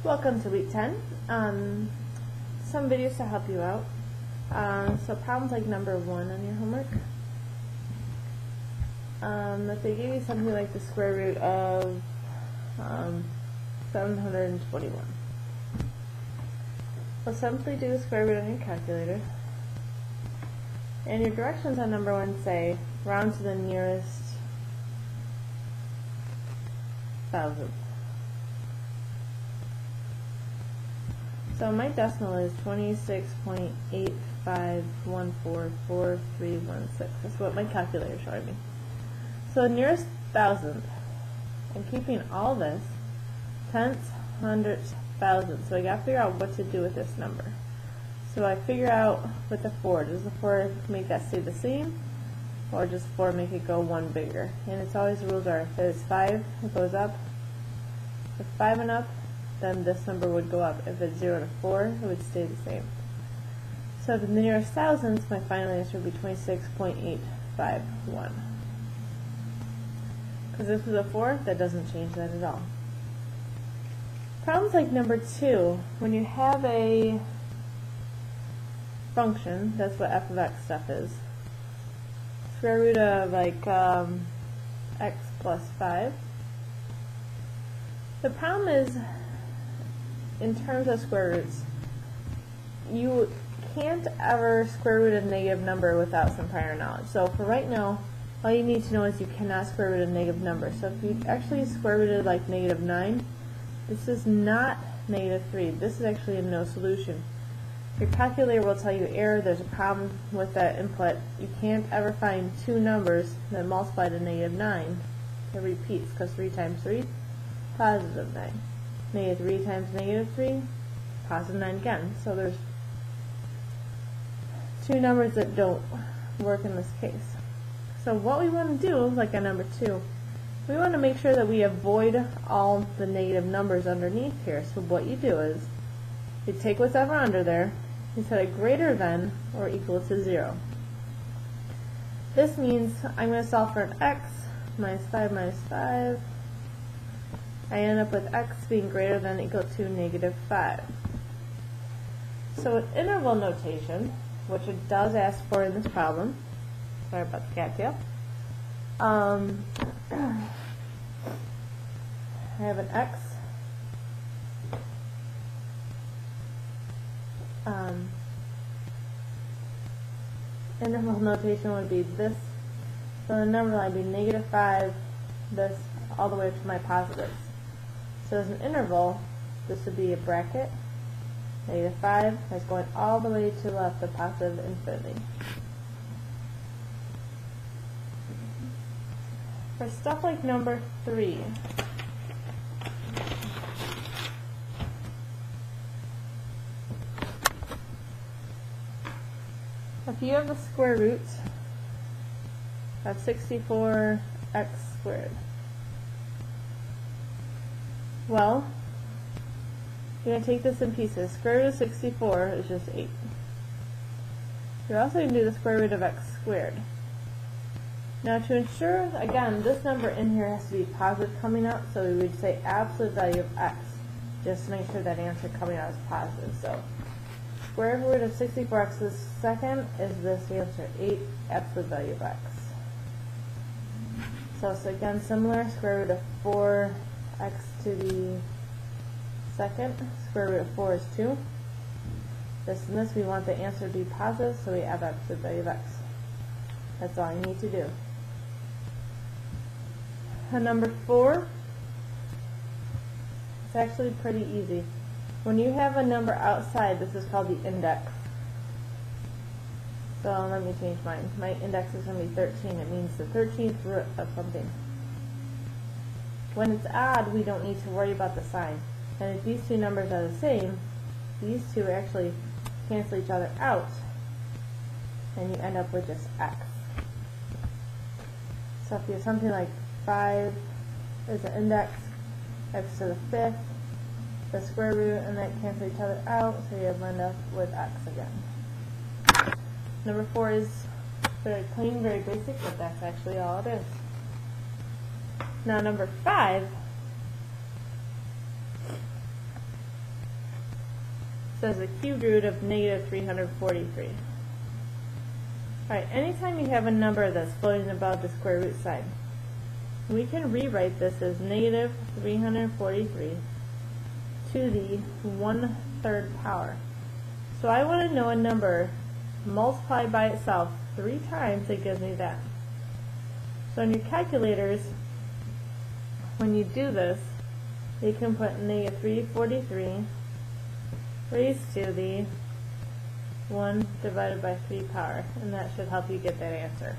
Welcome to week 10. Some videos to help you out. So problems like number 1 on your homework. If they gave you something like the square root of 721. We'll simply do the square root on your calculator. And your directions on number 1 say round to the nearest thousandth. So my decimal is 26.85144316. That's what my calculator showed me. So the nearest thousandth, I'm keeping all this, tenths, hundredths, thousandths. So I got to figure out what to do with this number. So I figure out with the 4, does the 4 make that stay the same? Or does 4 make it go 1 bigger? And it's always the rules are, if it's 5, it goes up. If 5 and up, then this number would go up. If it's 0 to 4, it would stay the same. So the nearest thousandths, my final answer would be 26.851. Because this is a 4, that doesn't change that at all. Problems like number 2, when you have a function, that's what f of x stuff is. Square root of like x plus 5. The problem is, in terms of square roots, you can't ever square root a negative number without some prior knowledge. So for right now, all you need to know is you cannot square root a negative number. So if you actually square rooted like negative 9, this is not negative 3. This is actually a no solution. Your calculator will tell you error, there's a problem with that input. You can't ever find two numbers that multiply to negative 9. It repeats because 3 times 3, positive 9. Negative 3 times negative 3, positive 9 again. So there's two numbers that don't work in this case. So what we want to do, like on number 2, we want to make sure that we avoid all the negative numbers underneath here. So what you do is, you take whatever under there, you set it greater than or equal to 0. This means I'm going to solve for an x, minus 5 minus 5. I end up with x being greater than or equal to negative 5. So with interval notation, which it does ask for in this problem, sorry about the cattail, I have an x, interval notation would be this, so the number line would be negative 5, this, all the way up to my positives. So as an interval, this would be a bracket, negative 5, that's going all the way to the left of positive infinity. For stuff like number 3, if you have the square root of 64x squared, well, you're going to take this in pieces. Square root of 64 is just 8. You're also going to do the square root of x squared. Now to ensure, again, this number in here has to be positive coming out, so we would say absolute value of x, just to make sure that answer coming out is positive. So square root of 64x the second is this answer, 8 absolute value of x. So it's again similar, square root of 4x to the second, square root of 4 is 2. This and this, we want the answer to be positive, so we add absolute value of x. That's all you need to do. And number 4, it's actually pretty easy. When you have a number outside, this is called the index. So let me change mine. My index is going to be 13. It means the 13th root of something. When it's odd, we don't need to worry about the sign. And if these two numbers are the same, these two actually cancel each other out, and you end up with just x. So if you have something like 5 is the index, x to the 5th, the square root, and that cancel each other out, so you end up with x again. Number 4 is very clean, very basic, but that's actually all it is. Now number 5, says the cubed root of negative 343. Alright, anytime you have a number that's floating above the square root sign, we can rewrite this as negative 343 to the 1/3 power. So I want to know a number multiplied by itself 3 times that gives me that. So in your calculators, when you do this, you can put negative 343 raised to the 1 divided by 3 power, and that should help you get that answer.